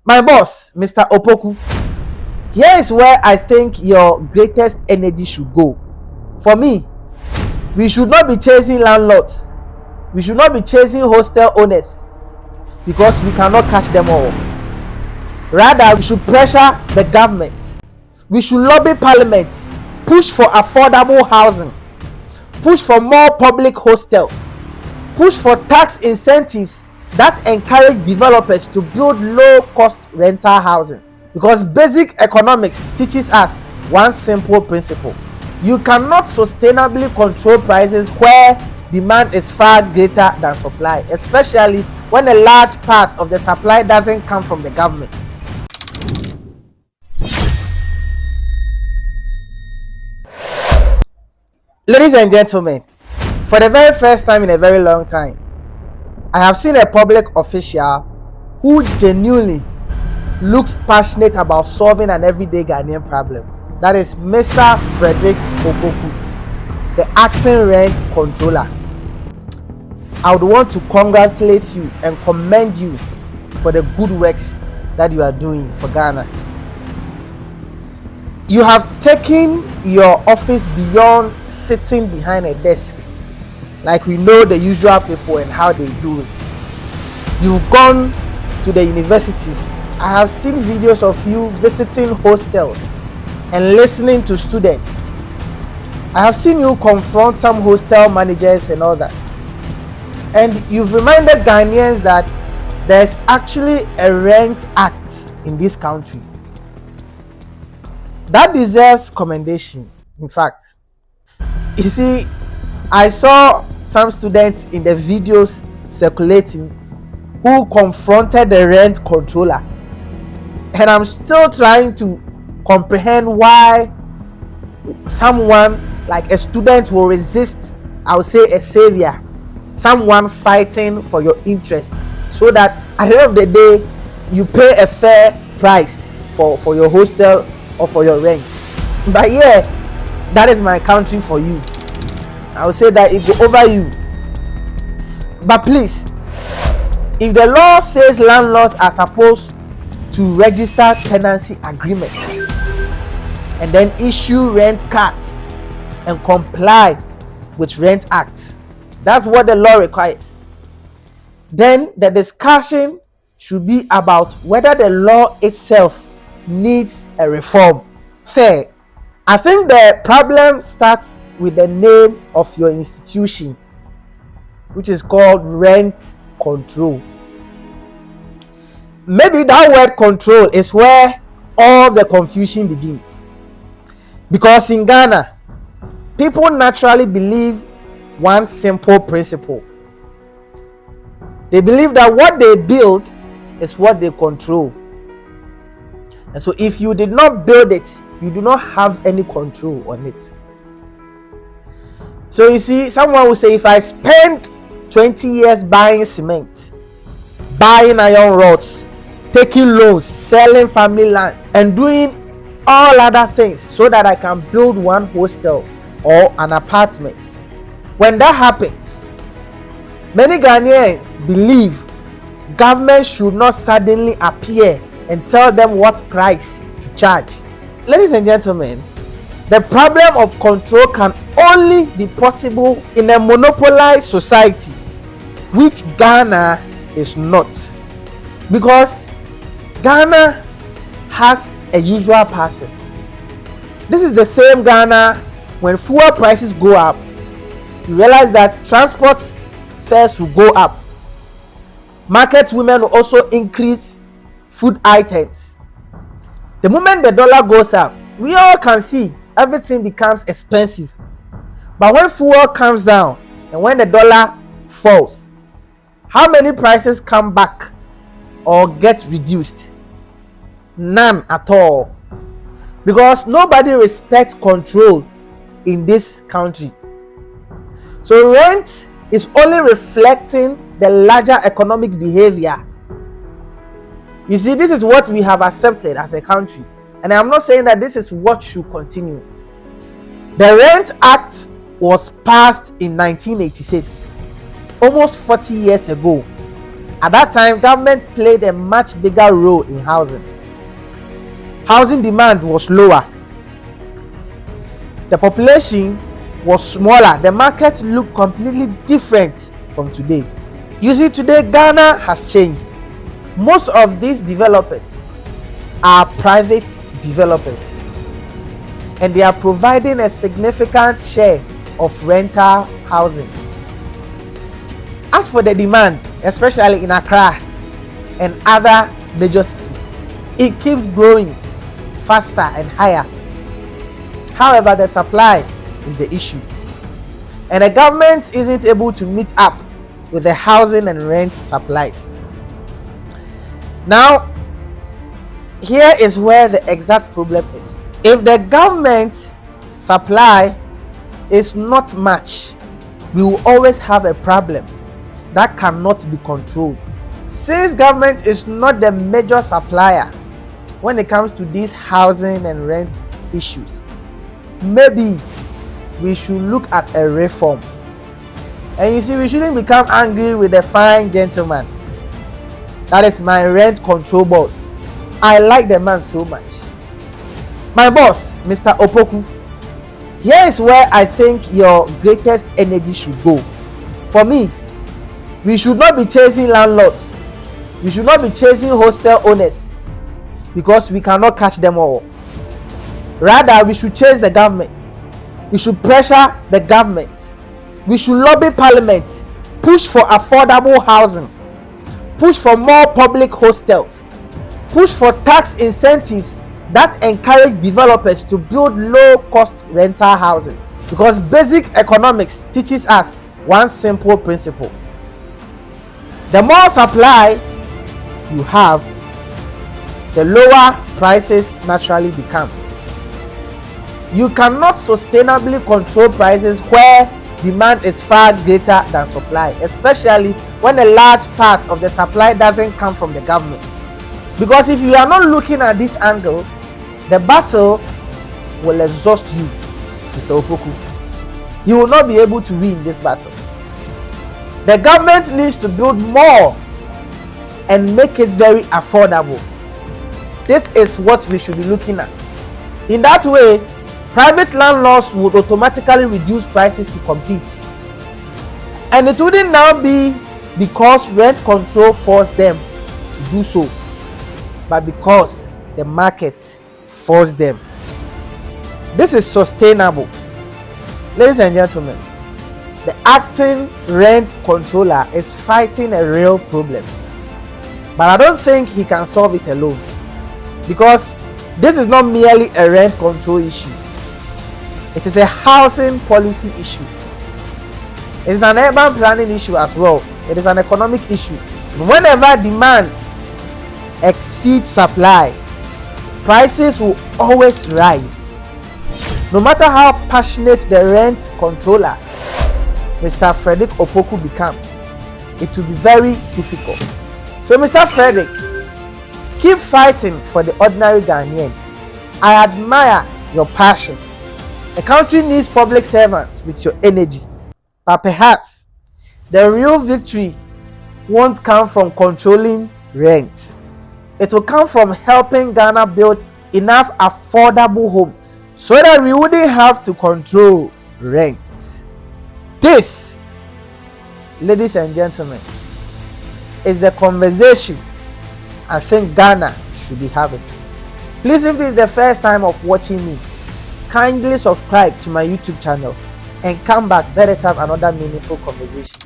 My boss, Mr. Opoku, here is where I think your greatest energy should go. For me, we should not be chasing landlords. We should not be chasing hostel owners because we cannot catch them all. Rather, we should pressure the government. We should lobby parliament, push for affordable housing, push for more public hostels, push for tax incentives that encourage developers to build low-cost rental houses. Because basic economics teaches us one simple principle: you cannot sustainably control prices where demand is far greater than supply, especially when a large part of the supply doesn't come from the government. Ladies and gentlemen, for the very first time in a very long time, I have seen a public official who genuinely looks passionate about solving an everyday Ghanaian problem. That is Mr. Frederick Opoku, the acting rent controller. I would want to congratulate you and commend you for the good works that you are doing for Ghana. You have taken your office beyond sitting behind a desk like we know the usual people and how they do it. You've gone to the universities. I have seen videos of you visiting hostels and listening to students. I have seen you confront some hostel managers and all that. And you've reminded Ghanaians that there's actually a rent act in this country. That deserves commendation, in fact. You see, I saw some students in the videos circulating who confronted the rent controller. And I'm still trying to comprehend why someone like a student will resist, I would say, a savior, someone fighting for your interest, so that at the end of the day you pay a fair price for your hostel or for your rent. But yeah, that is my country for you. I will say that it go over you. But please, if the law says landlords are supposed to register tenancy agreements and then issue rent cards and comply with Rent Act, that's what the law requires, then the discussion should be about whether the law itself needs a reform. Say, I think the problem starts with the name of your institution, which is called rent control. Maybe that word control is where all the confusion begins. Because in Ghana, people naturally believe one simple principle. They believe that what they build is what they control. And so if you did not build it, you do not have any control on it. So you see, someone will say, if I spend 20 years buying cement, buying iron rods, taking loans, selling family lands, and doing all other things so that I can build one hostel or an apartment, when that happens, many Ghanaians believe government should not suddenly appear and tell them what price to charge. Ladies and gentlemen, the problem of control can only be possible in a monopolized society, which Ghana is not. Because Ghana has a usual pattern. This is the same Ghana when fuel prices go up, you realize that transport fares will go up. Market women will also increase food items. The moment the dollar goes up, we all can see everything becomes expensive. But when fuel comes down and when the dollar falls, how many prices come back or get reduced? None at all. Because nobody respects control in this country. So rent is only reflecting the larger economic behavior. You see, this is what we have accepted as a country. And I'm not saying that this is what should continue. The Rent Act was passed in 1986, almost 40 years ago. At that time, government played a much bigger role in housing. Housing demand was lower. The population was smaller. The market looked completely different from today. You see, today Ghana has changed. Most of these developers are private developers, and they are providing a significant share of rental housing. As for the demand, especially in Accra and other major cities, it keeps growing faster and higher. However, the supply is the issue, and the government isn't able to meet up with the housing and rent supplies. Now, here is where the exact problem is. If the government supply is not much, we will always have a problem that cannot be controlled. Since government is not the major supplier when it comes to these housing and rent issues, maybe we should look at a reform. And you see, we shouldn't become angry with a fine gentleman that is my rent control boss. I like the man so much. My boss, Mr. Opoku, here is where I think your greatest energy should go. For me, we should not be chasing landlords. We should not be chasing hostel owners, because we cannot catch them all. Rather, we should chase the government. We should pressure the government. We should lobby parliament, push for affordable housing, push for more public hostels, push for tax incentives that encourage developers to build low-cost rental houses. Because basic economics teaches us one simple principle: the more supply you have, the lower prices naturally becomes. You cannot sustainably control prices where demand is far greater than supply, especially when a large part of the supply doesn't come from the government. Because if you are not looking at this angle, the battle will exhaust you, Mr. Opoku. You will not be able to win this battle. The government needs to build more and make it very affordable. This is what we should be looking at. In that way, private landlords would automatically reduce prices to compete. And it wouldn't now be because rent control forced them to do so, but because the market forced them. This is sustainable. Ladies and gentlemen, the acting rent controller is fighting a real problem. But I don't think he can solve it alone, because this is not merely a rent control issue. It is a housing policy issue. It is an urban planning issue as well. It is an economic issue. Whenever demand exceeds supply, prices will always rise. No matter how passionate the rent controller, Mr. Frederick Opoku, becomes, it will be very difficult. So, Mr. Frederick, keep fighting for the ordinary Ghanaian. I admire your passion. The country needs public servants with your energy. But perhaps the real victory won't come from controlling rent. It will come from helping Ghana build enough affordable homes so that we wouldn't have to control rent. This, ladies and gentlemen, is the conversation I think Ghana should be having. Please, if this is the first time of watching me, kindly subscribe to my YouTube channel and come back. Let us have another meaningful conversation.